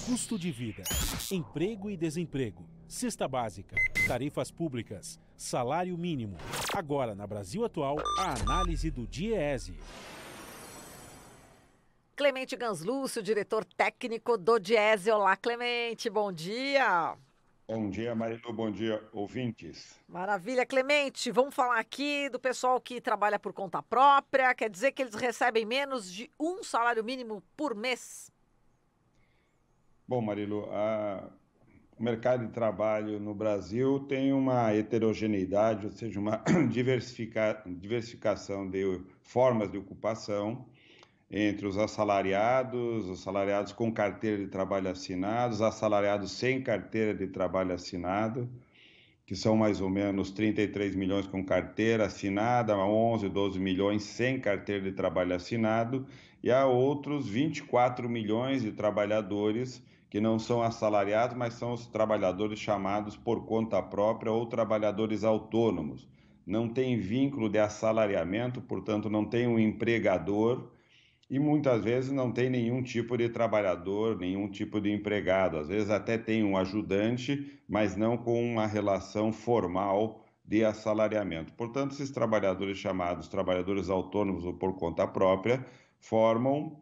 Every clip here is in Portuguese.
Custo de vida, emprego e desemprego, cesta básica, tarifas públicas, salário mínimo. Agora, na Brasil Atual, a análise do DIEESE. Clemente Ganslúcio, diretor técnico do DIEESE. Olá, Clemente, bom dia. Bom dia, Marilu, bom dia, ouvintes. Maravilha, Clemente, vamos falar aqui do pessoal que trabalha por conta própria, quer dizer que eles recebem menos de um salário mínimo por mês? Bom, Marilu, o mercado de trabalho no Brasil tem uma heterogeneidade, ou seja, uma diversificação de formas de ocupação entre os assalariados com carteira de trabalho assinado, os assalariados sem carteira de trabalho assinado, que são mais ou menos 33 milhões com carteira assinada, 11, 12 milhões sem carteira de trabalho assinado, e há outros 24 milhões de trabalhadores que não são assalariados, mas são os trabalhadores chamados por conta própria ou trabalhadores autônomos. Não tem vínculo de assalariamento, portanto, não tem um empregador e muitas vezes não tem nenhum tipo de trabalhador, nenhum tipo de empregado. Às vezes até tem um ajudante, mas não com uma relação formal de assalariamento. Portanto, esses trabalhadores chamados trabalhadores autônomos ou por conta própria formam,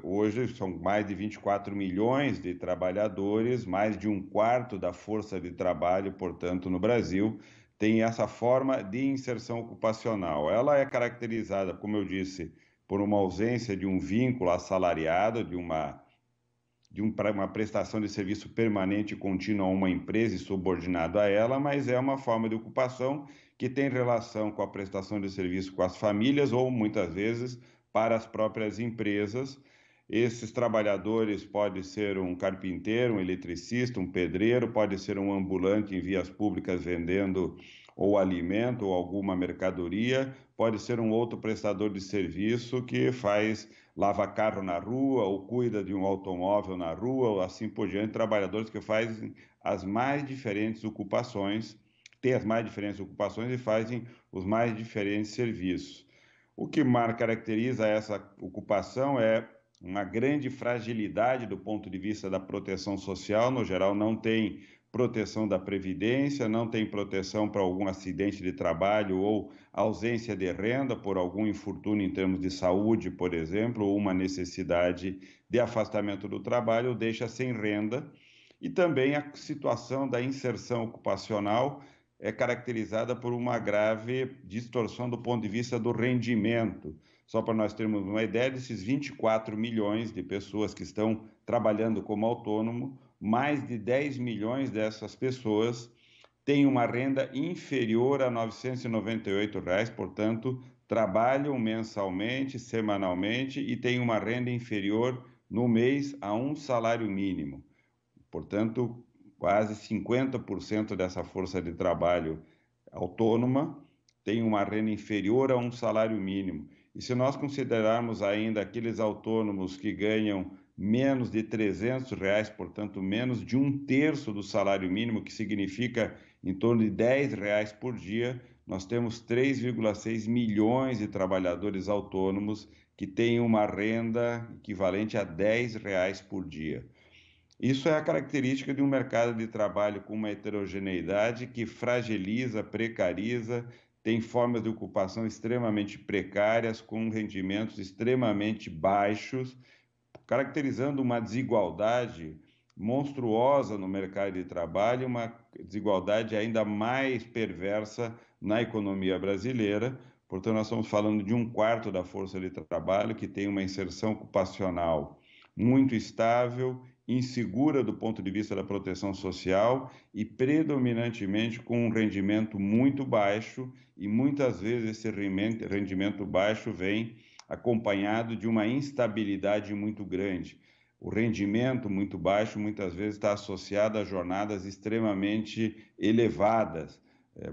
hoje são mais de 24 milhões de trabalhadores, mais de um quarto da força de trabalho, portanto, no Brasil, tem essa forma de inserção ocupacional. Ela é caracterizada, como eu disse, por uma ausência de um vínculo assalariado, de uma prestação de serviço permanente e contínua a uma empresa e subordinado a ela, mas é uma forma de ocupação que tem relação com a prestação de serviço com as famílias ou, muitas vezes, para as próprias empresas. Esses trabalhadores podem ser um carpinteiro, um eletricista, um pedreiro, pode ser um ambulante em vias públicas vendendo ou alimento ou alguma mercadoria, pode ser um outro prestador de serviço que lava carro na rua ou cuida de um automóvel na rua ou assim por diante, trabalhadores que fazem as mais diferentes ocupações, têm as mais diferentes ocupações e fazem os mais diferentes serviços. O que mais caracteriza essa ocupação é uma grande fragilidade do ponto de vista da proteção social. No geral, não tem proteção da previdência, não tem proteção para algum acidente de trabalho ou ausência de renda por algum infortúnio em termos de saúde, por exemplo, ou uma necessidade de afastamento do trabalho, deixa sem renda. E também a situação da inserção ocupacional é caracterizada por uma grave distorção do ponto de vista do rendimento. Só para nós termos uma ideia, desses 24 milhões de pessoas que estão trabalhando como autônomo, mais de 10 milhões dessas pessoas têm uma renda inferior a R$ 998, portanto, trabalham mensalmente, semanalmente e têm uma renda inferior no mês a um salário mínimo. Portanto, quase 50% dessa força de trabalho autônoma tem uma renda inferior a um salário mínimo. E se nós considerarmos ainda aqueles autônomos que ganham menos de R$ 300, portanto, menos de um terço do salário mínimo, que significa em torno de R$ 10 por dia, nós temos 3,6 milhões de trabalhadores autônomos que têm uma renda equivalente a R$ 10 por dia. Isso é a característica de um mercado de trabalho com uma heterogeneidade que fragiliza, precariza, tem formas de ocupação extremamente precárias, com rendimentos extremamente baixos, caracterizando uma desigualdade monstruosa no mercado de trabalho, uma desigualdade ainda mais perversa na economia brasileira. Portanto, nós estamos falando de um quarto da força de trabalho que tem uma inserção ocupacional muito estável, insegura do ponto de vista da proteção social e predominantemente com um rendimento muito baixo, e muitas vezes esse rendimento baixo vem acompanhado de uma instabilidade muito grande. O rendimento muito baixo muitas vezes está associado a jornadas extremamente elevadas.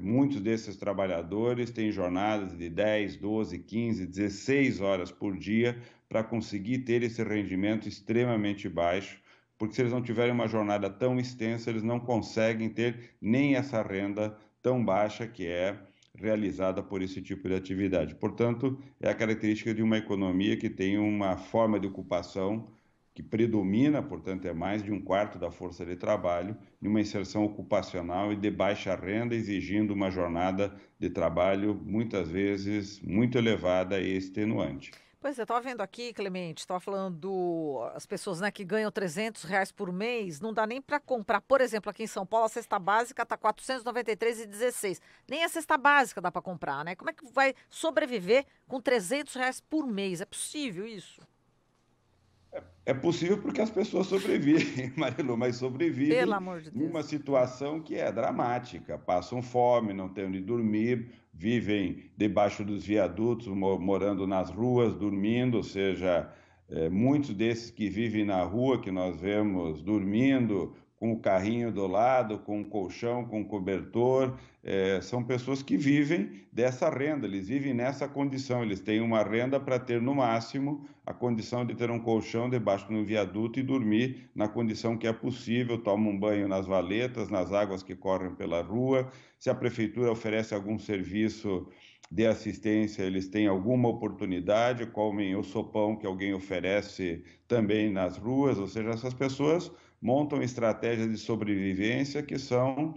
Muitos desses trabalhadores têm jornadas de 10, 12, 15, 16 horas por dia para conseguir ter esse rendimento extremamente baixo, porque se eles não tiverem uma jornada tão extensa, eles não conseguem ter nem essa renda tão baixa que é realizada por esse tipo de atividade. Portanto, é a característica de uma economia que tem uma forma de ocupação que predomina, portanto, é mais de um quarto da força de trabalho, numa inserção ocupacional e de baixa renda, exigindo uma jornada de trabalho, muitas vezes, muito elevada e extenuante. Pois é, estava vendo aqui, Clemente, estava falando as pessoas, né, que ganham R$ 300 por mês, não dá nem para comprar. Por exemplo, aqui em São Paulo, a cesta básica está R$ 493,16. Nem a cesta básica dá para comprar, né? Como é que vai sobreviver com R$ 300 por mês? É possível isso? É possível porque as pessoas sobrevivem, Marilu, mas Pelo sobrevivem amor de Deus. numa situação que é dramática. Passam fome, não têm onde dormir, vivem debaixo dos viadutos, morando nas ruas, dormindo, ou seja, muitos desses que vivem na rua, que nós vemos dormindo, com o carrinho do lado, com um colchão, com um cobertor, são pessoas que vivem dessa renda, eles vivem nessa condição, eles têm uma renda para ter, no máximo, a condição de ter um colchão debaixo de um viaduto e dormir na condição que é possível, tomam um banho nas valetas, nas águas que correm pela rua. Se a prefeitura oferece algum serviço de assistência, eles têm alguma oportunidade, comem o sopão que alguém oferece também nas ruas, ou seja, essas pessoas montam estratégias de sobrevivência que são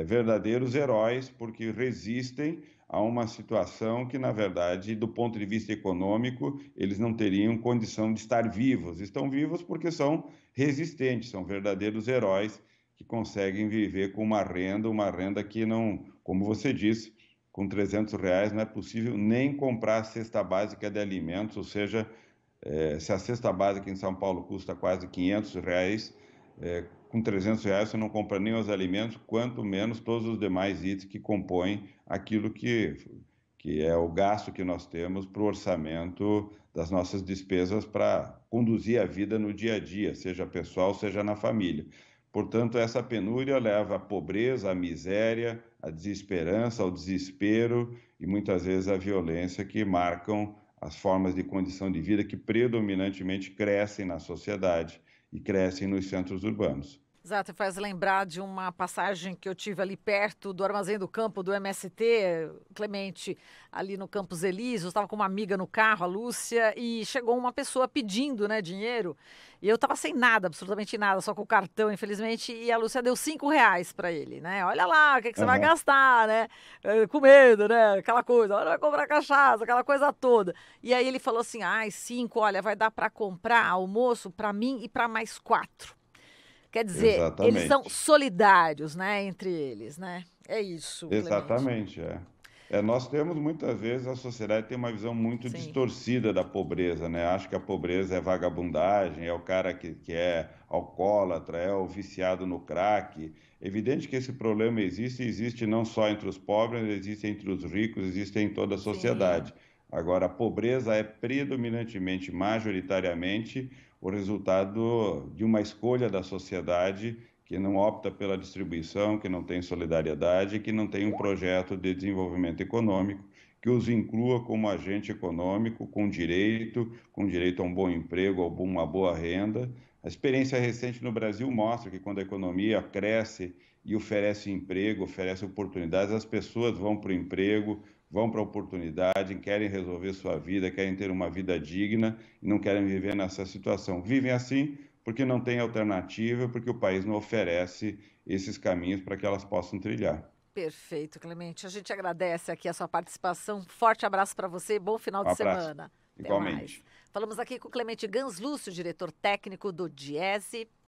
verdadeiros heróis, porque resistem a uma situação que, na verdade, do ponto de vista econômico, eles não teriam condição de estar vivos. Estão vivos porque são resistentes, são verdadeiros heróis que conseguem viver com uma renda que não, como você disse, com R$ 300 não é possível nem comprar a cesta básica de alimentos, ou seja, se a cesta básica em São Paulo custa quase R$ 500, com R$ 300 você não compra nem os alimentos, quanto menos todos os demais itens que compõem aquilo que é o gasto que nós temos para o orçamento das nossas despesas para conduzir a vida no dia a dia, seja pessoal, seja na família. Portanto, essa penúria leva à pobreza, à miséria, à desesperança, ao desespero e muitas vezes à violência que marcam as formas de condição de vida que predominantemente crescem na sociedade e crescem nos centros urbanos. Exato, faz lembrar de uma passagem que eu tive ali perto do Armazém do Campo do MST, Clemente, ali no Campos Elíseos. Eu estava com uma amiga no carro, a Lúcia, e chegou uma pessoa pedindo, né, dinheiro. E eu estava sem nada, absolutamente nada, só com o cartão, infelizmente, e a Lúcia deu R$ 5 para ele, né? Olha lá, o que você vai gastar, né? Com medo, né? Aquela coisa, olha, vai comprar cachaça, aquela coisa toda. E aí ele falou assim, 5, olha, vai dar para comprar almoço para mim e para mais 4. Quer dizer, eles são Exatamente. solidários, né, entre eles, né? É isso, Clemente. Exatamente, nós temos muitas vezes, a sociedade tem uma visão muito Sim, distorcida da pobreza, né? Acho que a pobreza é vagabundagem, é o cara que é alcoólatra, é o viciado no crack. É evidente que esse problema existe não só entre os pobres, existe entre os ricos, existe em toda a sim. sociedade. Agora, a pobreza é predominantemente, majoritariamente, o resultado de uma escolha da sociedade que não opta pela distribuição, que não tem solidariedade, que não tem um projeto de desenvolvimento econômico que os inclua como agente econômico com direito a um bom emprego, a uma boa renda. A experiência recente no Brasil mostra que quando a economia cresce e oferece emprego, oferece oportunidades, as pessoas vão para o emprego, vão para a oportunidade, querem resolver sua vida, querem ter uma vida digna e não querem viver nessa situação. Vivem assim porque não tem alternativa, porque o país não oferece esses caminhos para que elas possam trilhar. Perfeito, Clemente. A gente agradece aqui a sua participação. Forte abraço para você e bom final Um de abraço, semana. Até mais. igualmente. Falamos aqui com o Clemente Ganslúcio, diretor técnico do Diese.